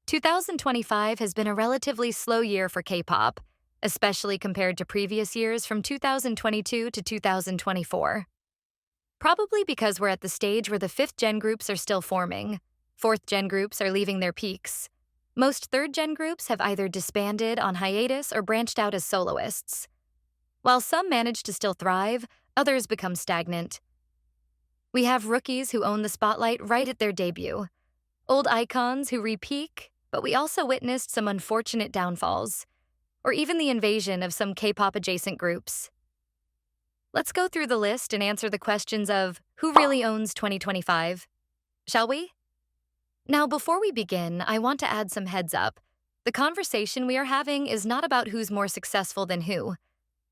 2025 has been a relatively slow year for K-pop, especially compared to previous years from 2022 to 2024. Probably because we're at the stage where the fifth-gen groups are still forming, fourth-gen groups are leaving their peaks. Most third-gen groups have either disbanded on hiatus or branched out as soloists. While some manage to still thrive, others become stagnant. We have rookies who own the spotlight right at their debut, old icons who re-peak, but we also witnessed some unfortunate downfalls, or even the invasion of some K-pop-adjacent groups. Let's go through the list and answer the questions of who really owns 2025, shall we? Now, before we begin, I want to add some heads up. The conversation we are having is not about who's more successful than who,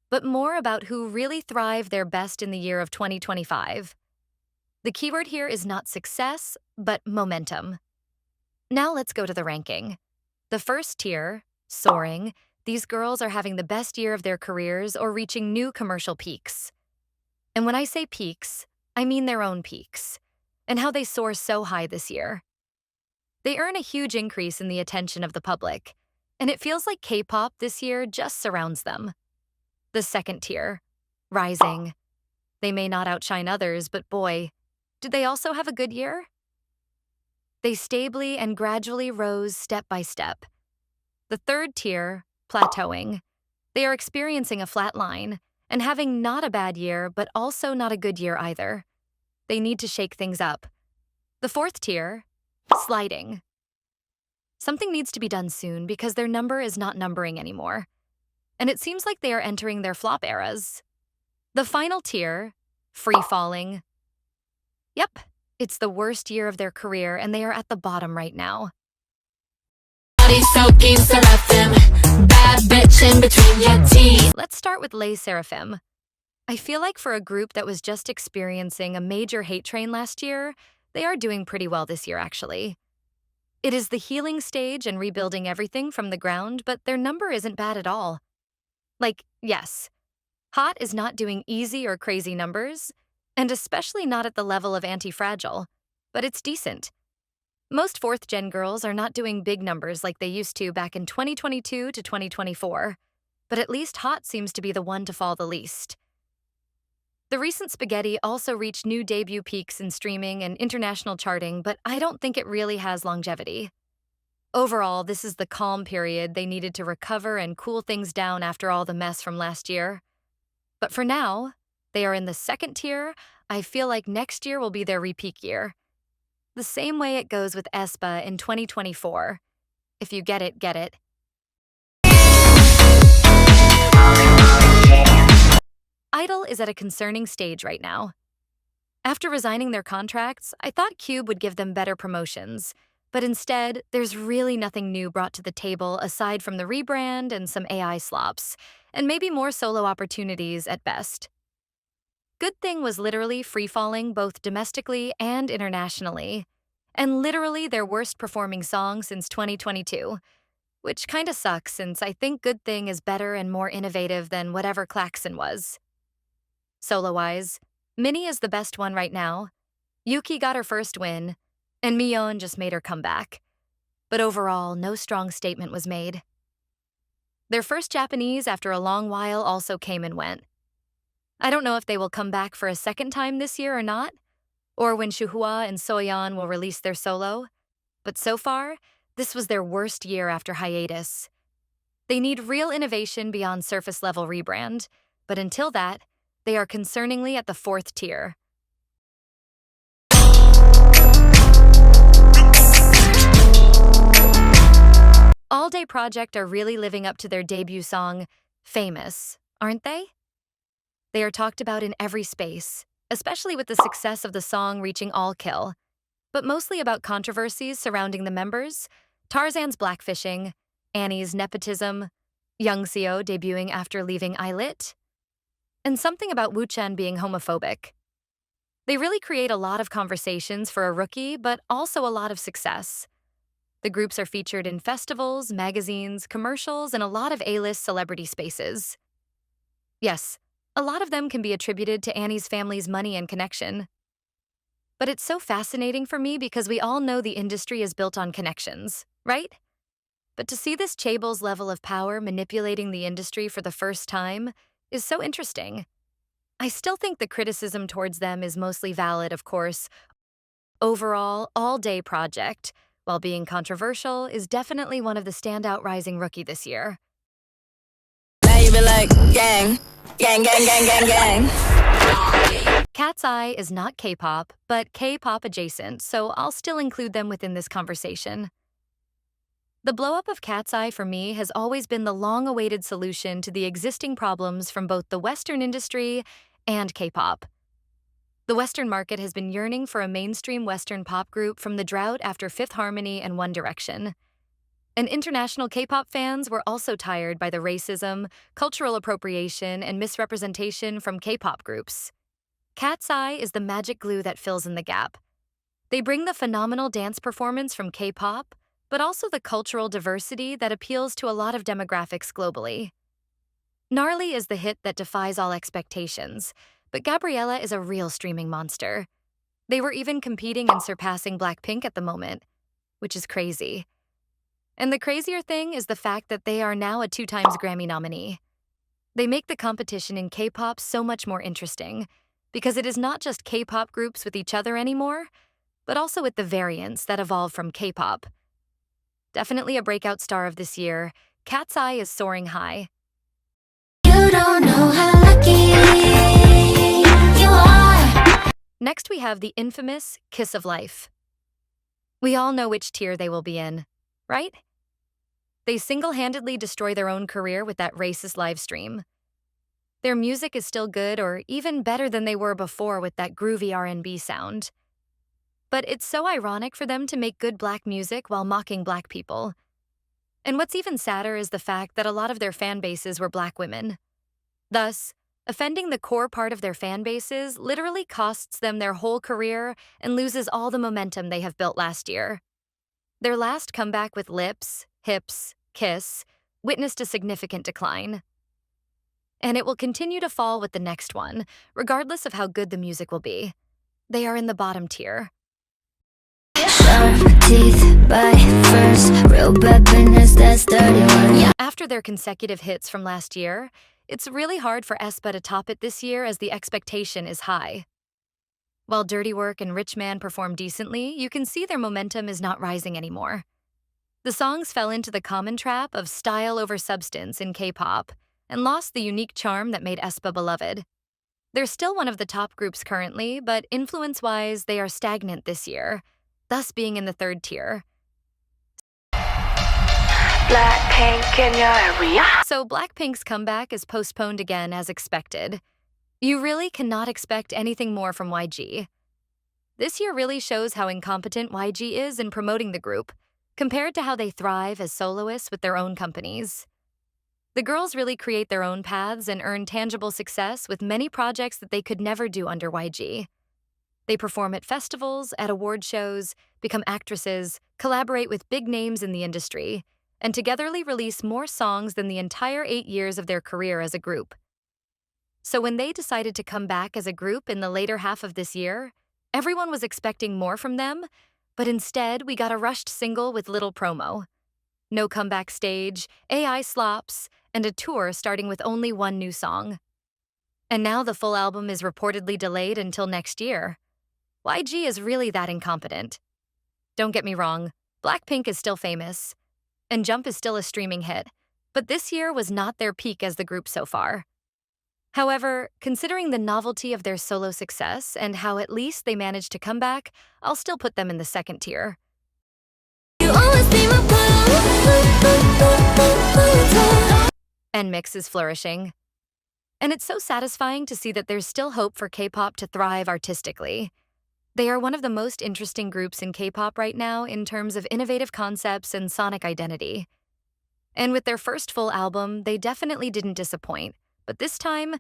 but more about who really thrived their best in the year of 2025. The keyword here is not success, but momentum. Now let's go to the ranking. The first tier, soaring, these girls are having the best year of their careers or reaching new commercial peaks. And when I say peaks, I mean their own peaks, and how they soar so high this year. They earn a huge increase in the attention of the public, and it feels like K-pop this year just surrounds them. The second tier, rising. They may not outshine others, but boy, did they also have a good year? They stably and gradually rose step by step. The third tier, plateauing. They are experiencing a flat line and having not a bad year, but also not a good year either. They need to shake things up. The fourth tier, sliding. Something needs to be done soon because their number is not numbering anymore. And it seems like they are entering their flop eras. The final tier, free falling. Yep, it's the worst year of their career and they are at the bottom right now. Bad bitch in between your teeth. Let's start with Les Seraphim. I feel like for a group that was just experiencing a major hate train last year, they are doing pretty well this year actually. It is the healing stage and rebuilding everything from the ground, but their number isn't bad at all. Like, yes, Hot is not doing easy or crazy numbers, and especially not at the level of Anti-Fragile, but it's decent. Most fourth-gen girls are not doing big numbers like they used to back in 2022 to 2024, but at least Hot seems to be the one to fall the least. The recent Spaghetti also reached new debut peaks in streaming and international charting, but I don't think it really has longevity. Overall, this is the calm period they needed to recover and cool things down after all the mess from last year. But for now, they are in the second tier. I feel like next year will be their re-peak year. The same way it goes with aespa in 2024. If you get it, get it. Idol is at a concerning stage right now. After resigning their contracts, I thought Cube would give them better promotions, but instead, there's really nothing new brought to the table aside from the rebrand and some AI slops, and maybe more solo opportunities at best. Good Thing was literally free-falling both domestically and internationally, and literally their worst performing song since 2022, which kinda sucks since I think Good Thing is better and more innovative than whatever Klaxon was. Solo-wise, Minnie is the best one right now. Yuki got her first win, and Miyeon just made her comeback. But overall, no strong statement was made. Their first Japanese after a long while also came and went. I don't know if they will come back for a second time this year or not, or when Shuhua and Soyeon will release their solo, but so far, this was their worst year after hiatus. They need real innovation beyond surface-level rebrand, but until that, they are concerningly at the fourth tier. All Day Project are really living up to their debut song, Famous, aren't they? They are talked about in every space, especially with the success of the song reaching all kill, but mostly about controversies surrounding the members, Tarzan's blackfishing, Annie's nepotism, Youngseo debuting after leaving ILIT, and something about Wuchen being homophobic. They really create a lot of conversations for a rookie, but also a lot of success. The groups are featured in festivals, magazines, commercials, and a lot of A-list celebrity spaces. Yes, a lot of them can be attributed to Annie's family's money and connection. But it's so fascinating for me because we all know the industry is built on connections, right? But to see this chaeble's level of power manipulating the industry for the first time is so interesting. I still think the criticism towards them is mostly valid, of course. Overall, all-day project, while being controversial, is definitely one of the standout rising rookie this year. Now you be like, gang, gang, gang, gang, gang, gang. Cat's Eye is not K-pop, but K-pop-adjacent, so I'll still include them within this conversation. The blow-up of Cat's Eye for me has always been the long-awaited solution to the existing problems from both the Western industry and K-pop. The Western market has been yearning for a mainstream Western pop group from the drought after Fifth Harmony and One Direction. And international K-pop fans were also tired by the racism, cultural appropriation, and misrepresentation from K-pop groups. Cat's Eye is the magic glue that fills in the gap. They bring the phenomenal dance performance from K-pop, but also the cultural diversity that appeals to a lot of demographics globally. Gnarly is the hit that defies all expectations, but Gabriella is a real streaming monster. They were even competing and surpassing Blackpink at the moment, which is crazy. And the crazier thing is the fact that they are now a 2-time Grammy nominee. They make the competition in K-pop so much more interesting, because it is not just K-pop groups with each other anymore, but also with the variants that evolve from K-pop. Definitely a breakout star of this year, Cat's Eye is soaring high. You don't know how lucky you are. Next, we have the infamous Kiss of Life. We all know which tier they will be in, right? They single-handedly destroy their own career with that racist live stream. Their music is still good or even better than they were before with that groovy R&B sound. But it's so ironic for them to make good black music while mocking black people. And what's even sadder is the fact that a lot of their fan bases were black women. Thus, offending the core part of their fan bases literally costs them their whole career and loses all the momentum they have built last year. Their last comeback with Lips, Hips, Kiss witnessed a significant decline. And it will continue to fall with the next one, regardless of how good the music will be. They are in the bottom tier. Teeth bite first, real bad business, that's dirty work. Yeah. After their consecutive hits from last year, it's really hard for aespa to top it this year as the expectation is high. While Dirty Work and Rich Man perform decently, you can see their momentum is not rising anymore. The songs fell into the common trap of style over substance in K-pop and lost the unique charm that made aespa beloved. They're still one of the top groups currently, but influence-wise, they are stagnant this year, thus being in the 3rd tier. Blackpink in your area. So Blackpink's comeback is postponed again as expected. You really cannot expect anything more from YG. This year really shows how incompetent YG is in promoting the group, compared to how they thrive as soloists with their own companies. The girls really create their own paths and earn tangible success with many projects that they could never do under YG. They perform at festivals, at award shows, become actresses, collaborate with big names in the industry, and togetherly release more songs than the entire 8 years of their career as a group. So when they decided to come back as a group in the later half of this year, everyone was expecting more from them, but instead we got a rushed single with little promo. No comeback stage, AI slops, and a tour starting with only one new song. And now the full album is reportedly delayed until next year. YG is really that incompetent. Don't get me wrong, Blackpink is still famous, and Jump is still a streaming hit, but this year was not their peak as the group so far. However, considering the novelty of their solo success and how at least they managed to come back, I'll still put them in the 2nd tier. You always be my NMIXX is flourishing. And it's so satisfying to see that there's still hope for K-pop to thrive artistically. They are one of the most interesting groups in K-pop right now in terms of innovative concepts and sonic identity. And with their first full album, they definitely didn't disappoint. But this time,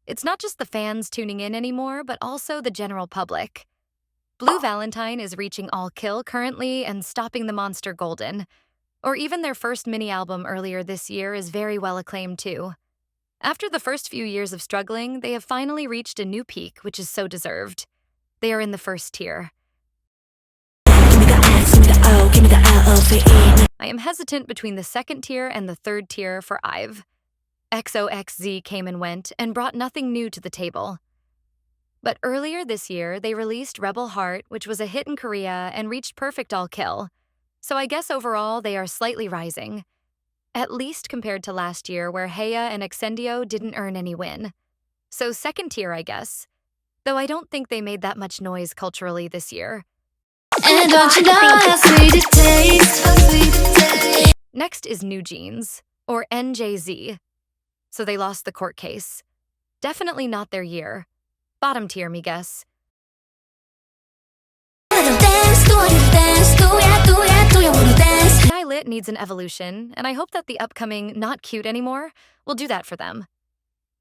it's not just the fans tuning in anymore, but also the general public. Blue Valentine is reaching all kill currently and stopping the monster Golden. Or even their first mini-album earlier this year is very well acclaimed too. After the first few years of struggling, they have finally reached a new peak, which is so deserved. They are in the 1st tier. give me the S, give me the O, give me the L-O-V-E. I am hesitant between the second tier and the third tier for IVE. XOXZ came and went and brought nothing new to the table. But earlier this year, they released Rebel Heart, which was a hit in Korea and reached Perfect All Kill. So I guess overall, they are slightly rising. At least compared to last year, where Heya and Exendio didn't earn any win. So second tier, I guess. Though I don't think they made that much noise culturally this year. And don't you know how sweet it tastes? Next is New Jeans, or NJZ. So they lost the court case. Definitely not their year. Bottom tier, me guess. Lit needs an evolution, and I hope that the upcoming Not Cute Anymore will do that for them.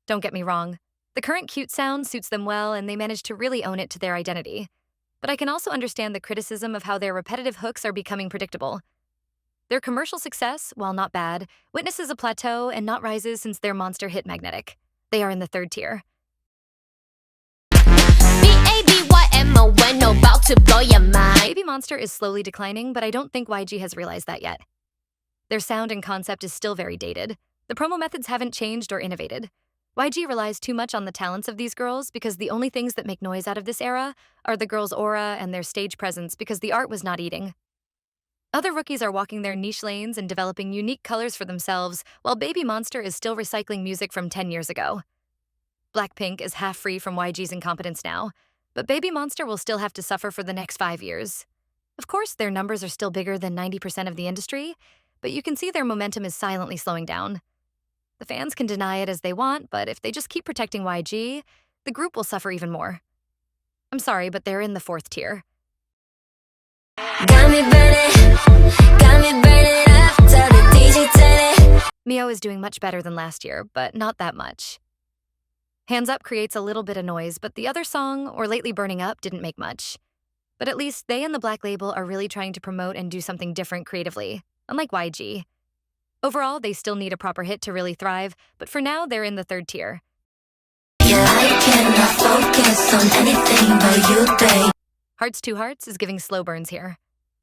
Don't get me wrong. The current cute sound suits them well, and they manage to really own it to their identity. But I can also understand the criticism of how their repetitive hooks are becoming predictable. Their commercial success, while not bad, witnesses a plateau and not rises since their monster hit Magnetic. They are in the third tier. About to blow your mind. Baby Monster is slowly declining, but I don't think YG has realized that yet. Their sound and concept is still very dated. The promo methods haven't changed or innovated. YG relies too much on the talents of these girls because the only things that make noise out of this era are the girls' aura and their stage presence because the art was not eating. Other rookies are walking their niche lanes and developing unique colors for themselves, while Baby Monster is still recycling music from 10 years ago. Blackpink is half free from YG's incompetence now, but Baby Monster will still have to suffer for the next 5 years. Of course, their numbers are still bigger than 90% of the industry, but you can see their momentum is silently slowing down. The fans can deny it as they want, but if they just keep protecting YG, the group will suffer even more. I'm sorry, but they're in the fourth tier. Got me burning up, tell the DJ turn it. Mio is doing much better than last year, but not that much. Hands Up creates a little bit of noise, but the other song, or Lately Burning Up, didn't make much. But at least they and the Black Label are really trying to promote and do something different creatively, unlike YG. Overall, they still need a proper hit to really thrive, but for now, they're in the third tier. Yeah, I cannot focus on anything but you, babe. Hearts to Hearts is giving slow burns here.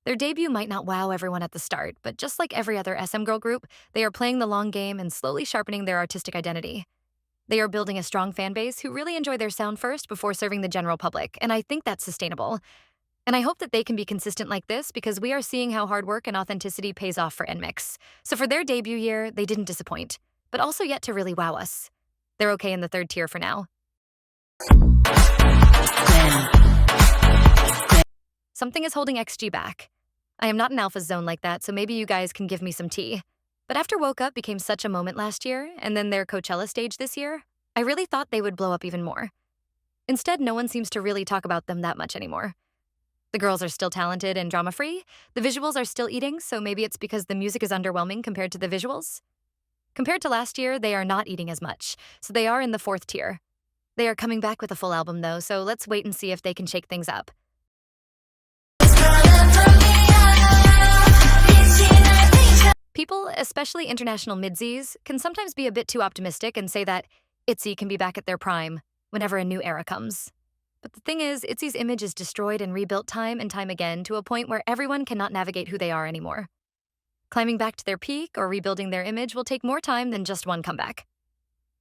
Their debut might not wow everyone at the start, but just like every other SM girl group, they are playing the long game and slowly sharpening their artistic identity. They are building a strong fan base who really enjoy their sound first before serving the general public, and I think that's sustainable. And I hope that they can be consistent like this because we are seeing how hard work and authenticity pays off for NMIX. So for their debut year, they didn't disappoint, but also yet to really wow us. They're okay in the third tier for now. Something is holding XG back. I am not an alpha zone like that, so maybe you guys can give me some tea. But after Woke Up became such a moment last year, and then their Coachella stage this year, I really thought they would blow up even more. Instead, no one seems to really talk about them that much anymore. The girls are still talented and drama-free, the visuals are still eating, so maybe it's because the music is underwhelming compared to the visuals. Compared to last year, they are not eating as much, so they are in the fourth tier. They are coming back with a full album though, so let's wait and see if they can shake things up. People, especially international midsies, can sometimes be a bit too optimistic and say that ITZY can be back at their prime whenever a new era comes. But the thing is, ITZY's image is destroyed and rebuilt time and time again to a point where everyone cannot navigate who they are anymore. Climbing back to their peak or rebuilding their image will take more time than just one comeback.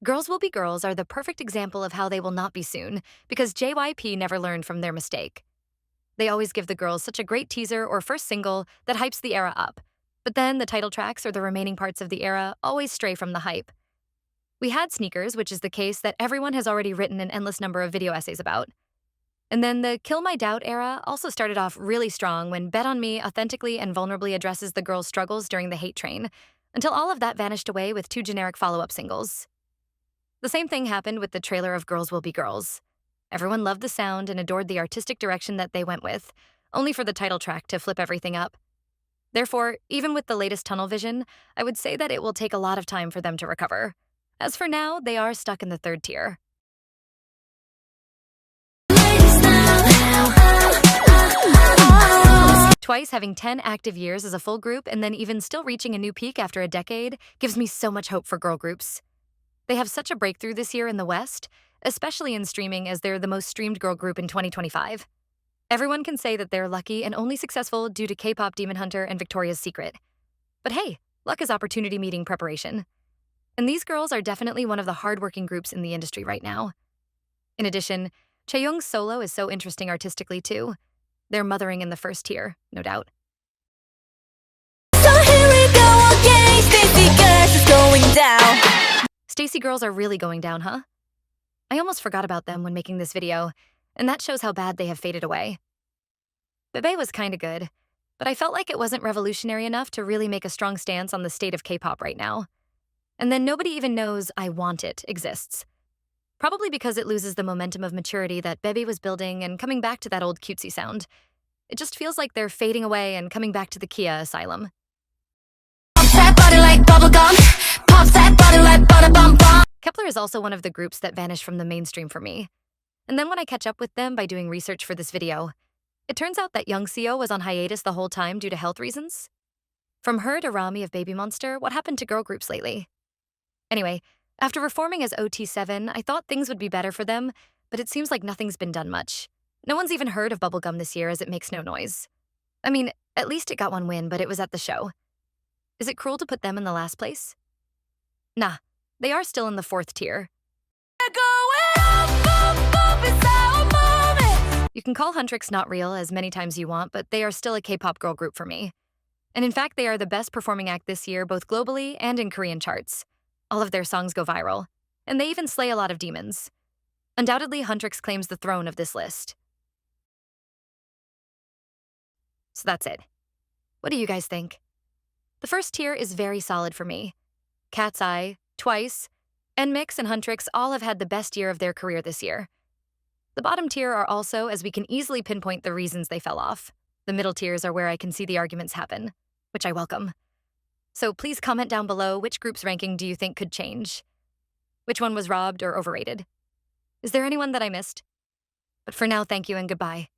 Girls Will Be Girls are the perfect example of how they will not be soon because JYP never learned from their mistake. They always give the girls such a great teaser or first single that hypes the era up. But then the title tracks or the remaining parts of the era always stray from the hype. We had Sneakers, which is the case that everyone has already written an endless number of video essays about. And then the Kill My Doubt era also started off really strong when Bet On Me authentically and vulnerably addresses the girls' struggles during the hate train, until all of that vanished away with 2 generic follow-up singles. The same thing happened with the trailer of Girls Will Be Girls. Everyone loved the sound and adored the artistic direction that they went with, only for the title track to flip everything up. Therefore, even with the latest tunnel vision, I would say that it will take a lot of time for them to recover. As for now, they are stuck in the third tier. Twice having 10 active years as a full group and then even still reaching a new peak after a decade gives me so much hope for girl groups. They have such a breakthrough this year in the West, especially in streaming as they're the most streamed girl group in 2025. Everyone can say that they're lucky and only successful due to K-pop Demon Hunter and Victoria's Secret. But hey, luck is opportunity meeting preparation. And these girls are definitely one of the hardworking groups in the industry right now. In addition, Chaeyoung's solo is so interesting artistically too. They're mothering in the first tier, no doubt. So here we go again, Stacy Girls is going down. Stacy girls are really going down, huh? I almost forgot about them when making this video, and that shows how bad they have faded away. Bebe was kinda good, but I felt like it wasn't revolutionary enough to really make a strong stance on the state of K-pop right now. And then nobody even knows I Want It exists. Probably because it loses the momentum of maturity that Bebe was building and coming back to that old cutesy sound. It just feels like they're fading away and coming back to the Kia asylum. Pops that body like bubblegum. Pops that body like butter bum bum. Kepler is also one of the groups that vanished from the mainstream for me. And then when I catch up with them by doing research for this video, it turns out that Young Seo was on hiatus the whole time due to health reasons. From her to Rami of Baby Monster, what happened to girl groups lately? Anyway, after reforming as OT7, I thought things would be better for them, but it seems like nothing's been done much. No one's even heard of Bubblegum this year as it makes no noise. I mean, at least it got one win, but it was at the show. Is it cruel to put them in the last place? Nah, they are still in the 4th tier. You can call Huntrix not real as many times you want, but they are still a K-pop girl group for me. And in fact, they are the best performing act this year, both globally and in Korean charts. All of their songs go viral, and they even slay a lot of demons. Undoubtedly, Huntrix claims the throne of this list. So that's it. What do you guys think? The first tier is very solid for me. Cat's Eye, Twice, NMIXX and Huntrix all have had the best year of their career this year. The bottom tier are also, as we can easily pinpoint the reasons they fell off. The middle tiers are where I can see the arguments happen, which I welcome. So please comment down below which group's ranking do you think could change? Which one was robbed or overrated? Is there anyone that I missed? But for now, thank you and goodbye.